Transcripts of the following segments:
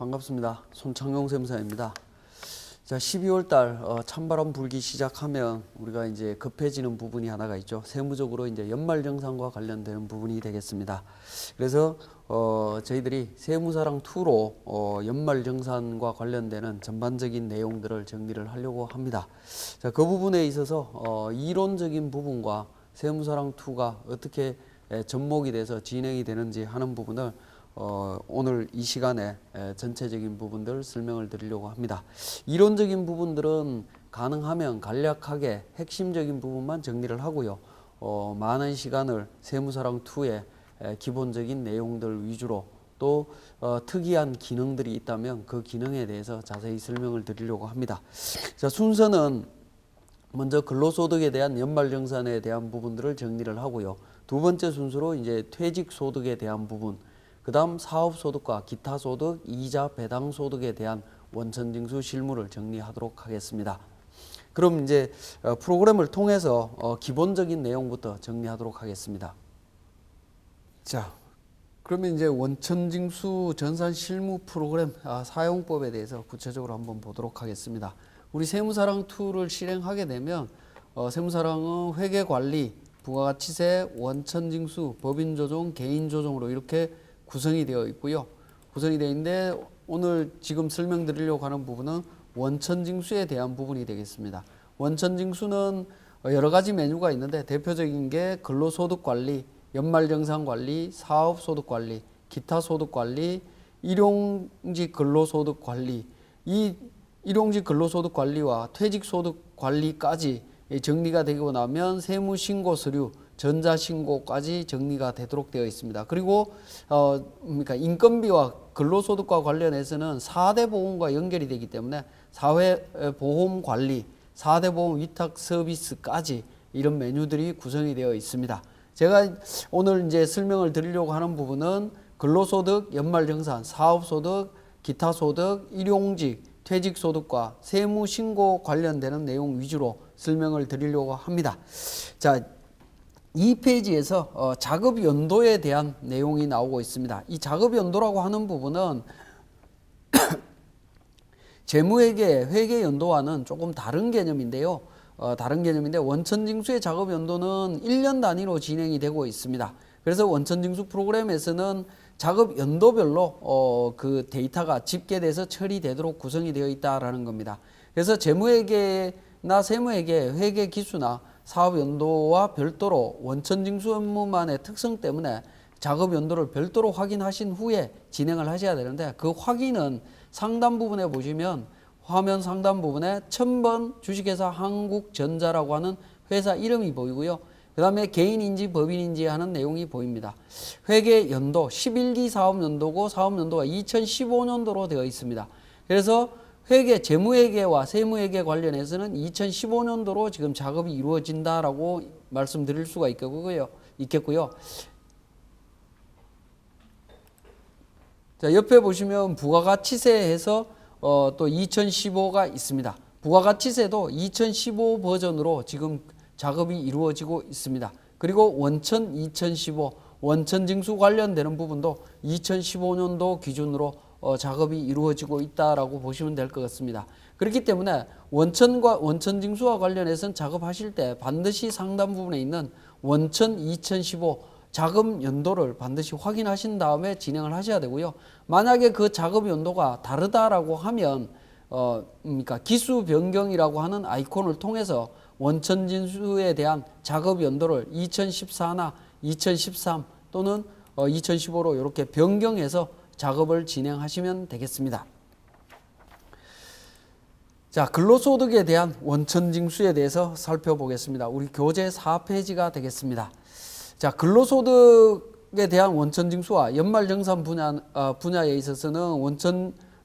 반갑습니다. 손창용 세무사입니다. 자, 12월 달 찬바람 불기 시작하면 우리가 이제 급해지는 부분이 하나가 있죠. 세무적으로 이제 연말정산과 관련되는 부분이 되겠습니다. 그래서 저희들이 세무사랑 2로 연말정산과 관련되는 전반적인 내용들을 정리를 하려고 합니다. 자, 그 부분에 있어서 이론적인 부분과 세무사랑 2가 어떻게 접목이 돼서 진행이 되는지 하는 부분을 오늘 이 시간에 전체적인 부분들 설명을 드리려고 합니다. 이론적인 부분들은 가능하면 간략하게 핵심적인 부분만 정리를 하고요. 많은 시간을 세무사랑 2의 기본적인 내용들 위주로 또 특이한 기능들이 있다면 그 기능에 대해서 자세히 설명을 드리려고 합니다. 자, 순서는 먼저 근로소득에 대한 연말정산에 대한 부분들을 정리를 하고요. 두 번째 순서로 이제 퇴직소득에 대한 부분, 그 다음 사업소득과 기타소득, 이자, 배당소득에 대한 원천징수 실무를 정리하도록 하겠습니다. 그럼 이제 프로그램을 통해서 기본적인 내용부터 정리하도록 하겠습니다. 자, 그러면 이제 원천징수 전산 실무 프로그램 사용법에 대해서 구체적으로 한번 보도록 하겠습니다. 우리 세무사랑 2를 실행하게 되면 세무사랑은 회계관리, 부가가치세, 원천징수, 법인조정, 개인조정으로 이렇게 구성이 되어 있고요. 구성이 되어 있는데 오늘 지금 설명드리려고 하는 부분은 원천징수에 대한 부분이 되겠습니다. 원천징수는 여러 가지 메뉴가 있는데 대표적인 게 근로소득관리, 연말정산관리, 사업소득관리, 기타소득관리, 일용직 근로소득관리, 이 일용직 근로소득관리와 퇴직소득관리까지 정리가 되고 나면 세무신고서류, 전자신고까지 정리가 되도록 되어 있습니다. 그리고 그러니까 인건비와 근로소득과 관련해서는 4대 보험과 연결이 되기 때문에 사회보험관리, 4대 보험 위탁 서비스까지 이런 메뉴들이 구성이 되어 있습니다. 제가 오늘 이제 설명을 드리려고 하는 부분은 근로소득, 연말정산, 사업소득, 기타소득, 일용직, 퇴직소득과 세무신고 관련되는 내용 위주로 설명을 드리려고 합니다. 자, 이 페이지에서 작업연도에 대한 내용이 나오고 있습니다. 이 작업연도라고 하는 부분은 재무회계, 회계연도와는 조금 다른 개념인데요. 다른 개념인데 원천징수의 작업연도는 1년 단위로 진행이 되고 있습니다. 그래서 원천징수 프로그램에서는 작업연도별로 그 데이터가 집계돼서 처리되도록 구성이 되어 있다라는 겁니다. 그래서 재무회계나 세무회계, 회계기수나 사업연도와 별도로 원천징수 업무만의 특성 때문에 작업연도를 별도로 확인하신 후에 진행을 하셔야 되는데 그 확인은 상단 부분에 보시면 화면 상단 부분에 1000번 주식회사 한국전자라고 하는 회사 이름이 보이고요. 그 다음에 개인인지 법인인지 하는 내용이 보입니다. 회계연도 11기 사업연도고 사업연도가 2015년도로 되어 있습니다. 그래서 회계, 재무회계와 세무회계 관련해서는 2015년도로 지금 작업이 이루어진다라고 말씀드릴 수가 있겠고요. 자, 옆에 보시면 부가가치세에서 또 2015가 있습니다. 부가가치세도 2015 버전으로 지금 작업이 이루어지고 있습니다. 그리고 원천 2015, 원천징수 관련되는 부분도 2015년도 기준으로 작업이 이루어지고 있다라고 보시면 될 것 같습니다. 그렇기 때문에 원천과 원천징수와 관련해서는 작업하실 때 반드시 상단 부분에 있는 원천 2015 작업 연도를 반드시 확인하신 다음에 진행을 하셔야 되고요. 만약에 그 작업 연도가 다르다라고 하면 그러니까 기수 변경이라고 하는 아이콘을 통해서 원천징수에 대한 작업 연도를 2014나 2013 또는 2015로 이렇게 변경해서 작업을 진행하시면 되겠습니다. 자, 근로소득에 대한 원천징수에 대해서 살펴보겠습니다. 우리 교재 4페이지가 되겠습니다. 자, 근로소득에 대한 원천징수와 연말정산 분야에 있어서는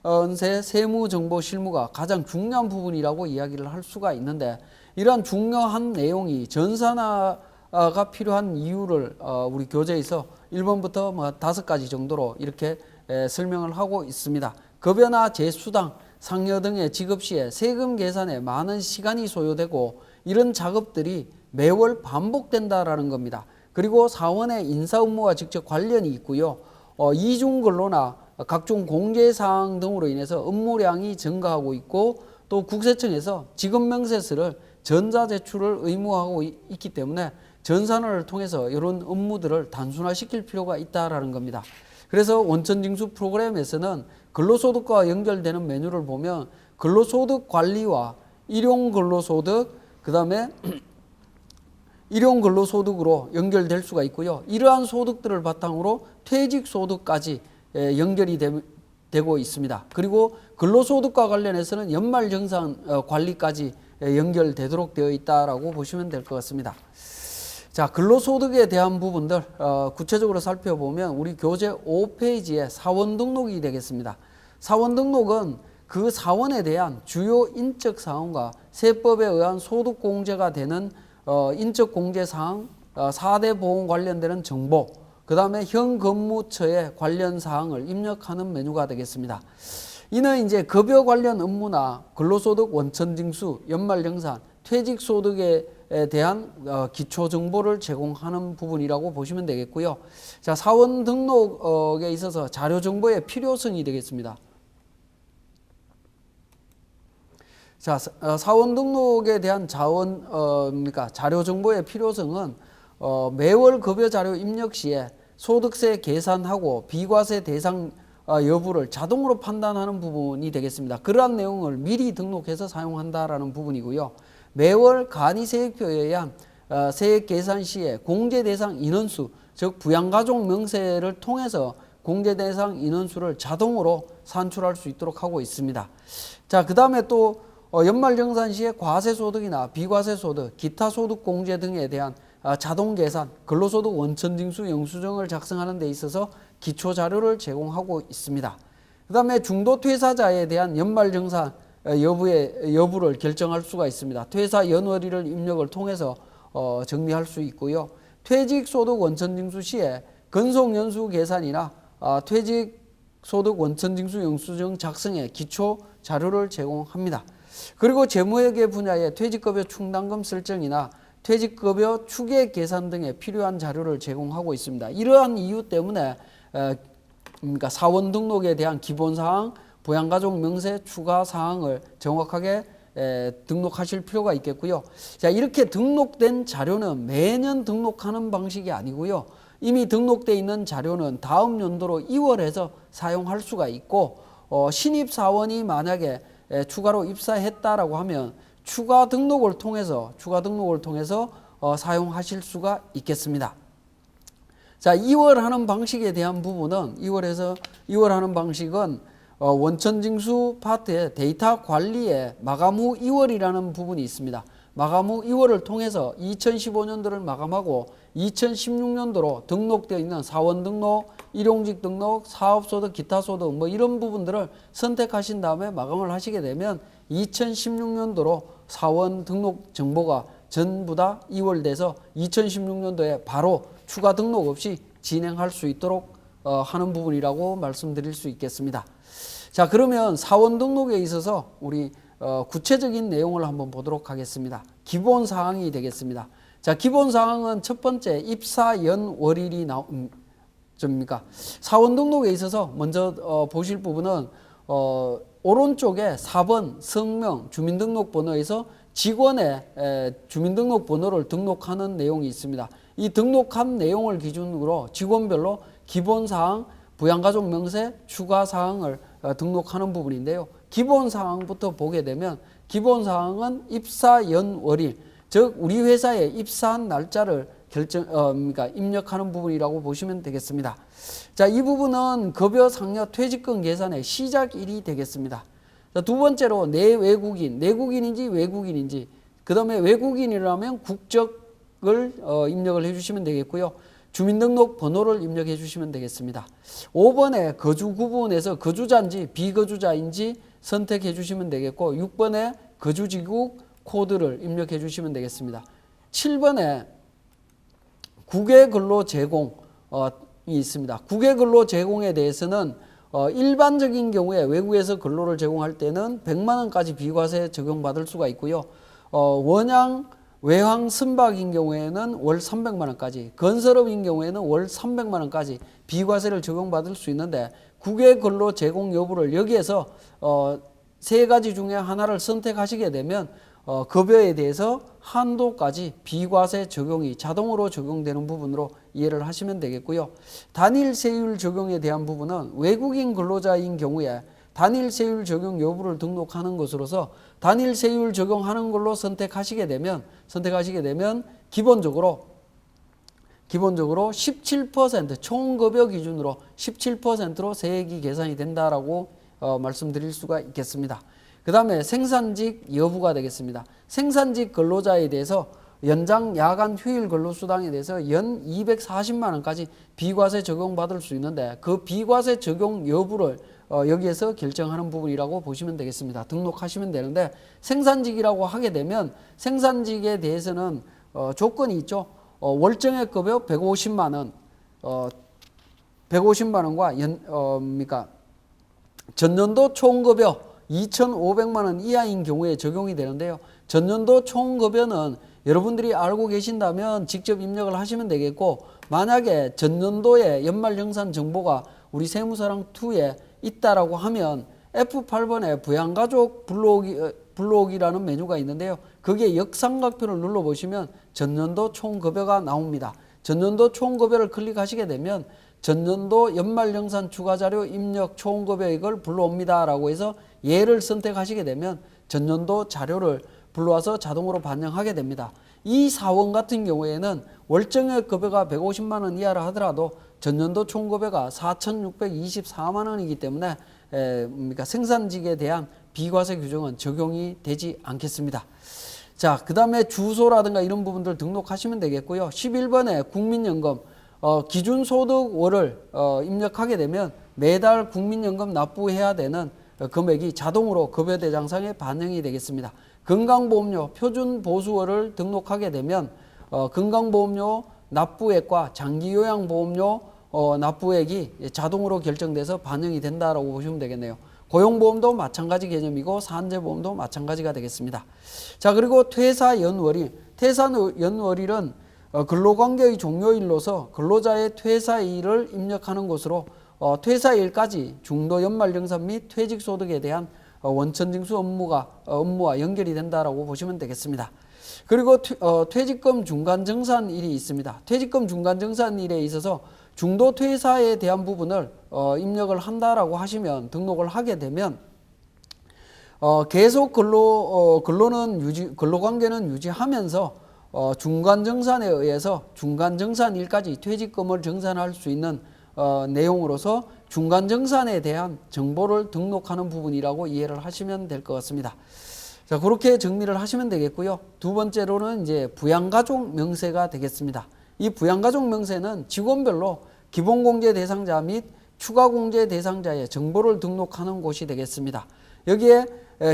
원천세 세무정보 실무가 가장 중요한 부분이라고 이야기를 할 수가 있는데 이러한 중요한 내용이 전산화가 필요한 이유를 우리 교재에서 1번부터 5가지 정도로 이렇게 설명을 하고 있습니다. 급여나 재수당, 상여 등의 지급 시에 세금 계산에 많은 시간이 소요되고 이런 작업들이 매월 반복된다라는 겁니다. 그리고 사원의 인사 업무와 직접 관련이 있고요. 이중근로나 각종 공제사항 등으로 인해서 업무량이 증가하고 있고 또 국세청에서 지급명세서를 전자제출을 의무화하고 있기 때문에 전산화를 통해서 이런 업무들을 단순화시킬 필요가 있다라는 겁니다. 그래서 원천징수 프로그램에서는 근로소득과 연결되는 메뉴를 보면 근로소득 관리와 일용근로소득, 그 다음에 일용근로소득으로 연결될 수가 있고요. 이러한 소득들을 바탕으로 퇴직소득까지 연결이 되고 있습니다. 그리고 근로소득과 관련해서는 연말정산 관리까지 연결되도록 되어 있다라고 보시면 될 것 같습니다. 자, 근로소득에 대한 부분들 구체적으로 살펴보면 우리 교재 5페이지에 사원 등록이 되겠습니다. 사원 등록은 그 사원에 대한 주요 인적 사항과 세법에 의한 소득 공제가 되는 인적 공제 사항, 4대 보험 관련되는 정보, 그 다음에 현 근무처의 관련 사항을 입력하는 메뉴가 되겠습니다. 이는 이제 급여 관련 업무나 근로소득 원천징수, 연말정산, 퇴직소득에 대한 기초 정보를 제공하는 부분이라고 보시면 되겠고요. 자, 사원 등록에 있어서 자료 정보의 필요성이 되겠습니다. 자, 사원 등록에 대한 자료 정보의 필요성은 매월 급여 자료 입력 시에 소득세 계산하고 비과세 대상 여부를 자동으로 판단하는 부분이 되겠습니다. 그러한 내용을 미리 등록해서 사용한다라는 부분이고요. 매월 간이세액표에 의한 세액 계산 시에 공제 대상 인원수, 즉 부양가족 명세를 통해서 공제 대상 인원수를 자동으로 산출할 수 있도록 하고 있습니다. 자, 그 다음에 또 연말정산 시에 과세소득이나 비과세소득, 기타 소득 공제 등에 대한 자동 계산, 근로소득 원천징수 영수증을 작성하는 데 있어서 기초 자료를 제공하고 있습니다. 그 다음에 중도 퇴사자에 대한 연말정산 여부를 결정할 수가 있습니다. 퇴사 연월일을 입력을 통해서 정리할 수 있고요. 퇴직소득 원천징수 시에 근속연수 계산이나 퇴직소득 원천징수 영수증 작성에 기초 자료를 제공합니다. 그리고 재무회계 분야의 퇴직급여 충당금 설정이나 퇴직급여 추계 계산 등에 필요한 자료를 제공하고 있습니다. 이러한 이유 때문에 그러니까 사원 등록에 대한 기본사항, 부양가족 명세 추가 사항을 정확하게 등록하실 필요가 있겠고요. 자, 이렇게 등록된 자료는 매년 등록하는 방식이 아니고요. 이미 등록되어 있는 자료는 다음 연도로 2월에서 사용할 수가 있고 신입사원이 만약에 추가로 입사했다라고 하면 추가 등록을 통해서 사용하실 수가 있겠습니다. 자, 2월 하는 방식에 대한 부분은 2월 하는 방식은 원천징수 파트에 데이터 관리에 마감 후 2월이라는 부분이 있습니다. 마감 후 2월을 통해서 2015년도를 마감하고 2016년도로 등록되어 있는 사원 등록, 일용직 등록, 사업소득, 기타소득 뭐 이런 부분들을 선택하신 다음에 마감을 하시게 되면 2016년도로 사원 등록 정보가 전부 다 2월 돼서 2016년도에 바로 추가 등록 없이 진행할 수 있도록 하는 부분이라고 말씀드릴 수 있겠습니다. 자, 그러면 사원 등록에 있어서 우리 구체적인 내용을 한번 보도록 하겠습니다. 기본 사항이 되겠습니다. 자, 기본 사항은 첫 번째 입사 연월일이 접니까? 사원 등록에 있어서 먼저 보실 부분은 오른쪽에 4번 성명 주민등록번호에서 직원의 주민등록번호를 등록하는 내용이 있습니다. 이 등록한 내용을 기준으로 직원별로 기본사항, 부양가족 명세, 추가사항을 등록하는 부분인데요. 기본사항부터 보게 되면 기본사항은 입사 연월일, 즉 우리 회사에 입사한 날짜를 그러니까 입력하는 부분이라고 보시면 되겠습니다. 자, 이 부분은 급여 상여 퇴직금 계산의 시작일이 되겠습니다. 자, 두 번째로 내국인인지 외국인인지, 그 다음에 외국인이라면 국적을 입력을 해주시면 되겠고요. 주민등록 번호를 입력해 주시면 되겠습니다. 5번에 거주 구분에서 거주자인지 비거주자인지 선택해 주시면 되겠고 6번에 거주지국 코드를 입력해 주시면 되겠습니다. 7번에 국외근로 제공이 있습니다. 국외근로 제공에 대해서는 일반적인 경우에 외국에서 근로를 제공할 때는 100만 원까지 비과세 적용받을 수가 있고요. 원양 외황 선박인 경우에는 월 300만 원까지, 건설업인 경우에는 월 300만 원까지 비과세를 적용받을 수 있는데 국외 근로 제공 여부를 여기에서 세 가지 중에 하나를 선택하시게 되면 급여에 대해서 한도까지 비과세 적용이 자동으로 적용되는 부분으로 이해를 하시면 되겠고요. 단일 세율 적용에 대한 부분은 외국인 근로자인 경우에 단일 세율 적용 여부를 등록하는 것으로서 단일 세율 적용하는 걸로 선택하시게 되면 기본적으로 17% 총급여 기준으로 17%로 세액이 계산이 된다라고 말씀드릴 수가 있겠습니다. 그 다음에 생산직 여부가 되겠습니다. 생산직 근로자에 대해서 연장 야간 휴일 근로수당에 대해서 연 240만 원까지 비과세 적용받을 수 있는데 그 비과세 적용 여부를 여기에서 결정하는 부분이라고 보시면 되겠습니다. 등록하시면 되는데 생산직이라고 하게 되면 생산직에 대해서는 조건이 있죠. 월정액 급여 150만 원, 150만 원과 전년도 총급여 2,500만 원 이하인 경우에 적용이 되는데요. 전년도 총급여는 여러분들이 알고 계신다면 직접 입력을 하시면 되겠고, 만약에 전년도에 연말정산 정보가 우리 세무사랑2에 있다라고 하면 F8번에 부양가족 불러오기라는 메뉴가 있는데요. 거기에 역삼각표를 눌러보시면 전년도 총급여가 나옵니다. 전년도 총급여를 클릭하시게 되면 전년도 연말정산 추가자료 입력 총급여액을 불러옵니다 라고 해서 얘를 선택하시게 되면 전년도 자료를 불러와서 자동으로 반영하게 됩니다. 이 사원 같은 경우에는 월정액 급여가 150만 원 이하라 하더라도 전년도 총급여가 4,624만 원이기 때문에 생산직에 대한 비과세 규정은 적용이 되지 않겠습니다. 자, 그 다음에 주소라든가 이런 부분들 등록하시면 되겠고요. 11번에 국민연금 기준소득월을 입력하게 되면 매달 국민연금 납부해야 되는 금액이 자동으로 급여대장상에 반영이 되겠습니다. 건강보험료 표준보수월을 등록하게 되면 건강보험료 납부액과 장기요양보험료 납부액이 자동으로 결정돼서 반영이 된다라고 보시면 되겠네요. 고용보험도 마찬가지 개념이고 산재보험도 마찬가지가 되겠습니다. 자, 그리고 퇴사연월일. 퇴사연월일은 근로관계의 종료일로서 근로자의 퇴사일을 입력하는 것으로 퇴사일까지 중도연말정산 및 퇴직소득에 대한 원천징수 업무와 연결이 된다라고 보시면 되겠습니다. 그리고 퇴직금 중간정산일이 있습니다. 퇴직금 중간정산일에 있어서 중도 퇴사에 대한 부분을 입력을 한다라고 하시면 등록을 하게 되면 계속 근로관계는 유지하면서 중간정산에 의해서 중간정산일까지 퇴직금을 정산할 수 있는 내용으로서 중간정산에 대한 정보를 등록하는 부분이라고 이해를 하시면 될 것 같습니다. 자, 그렇게 정리를 하시면 되겠고요. 두 번째로는 이제 부양가족 명세가 되겠습니다. 이 부양가족 명세는 직원별로 기본공제 대상자 및 추가공제 대상자의 정보를 등록하는 곳이 되겠습니다. 여기에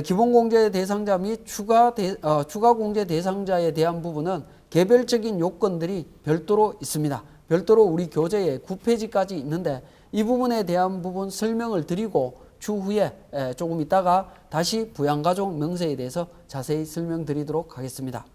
기본공제 대상자 및 추가공제 대상자에 대한 부분은 개별적인 요건들이 별도로 있습니다. 별도로 우리 교재에 9페이지까지 있는데 이 부분에 대한 부분 설명을 드리고 추후에 조금 있다가 다시 부양가족 명세에 대해서 자세히 설명드리도록 하겠습니다.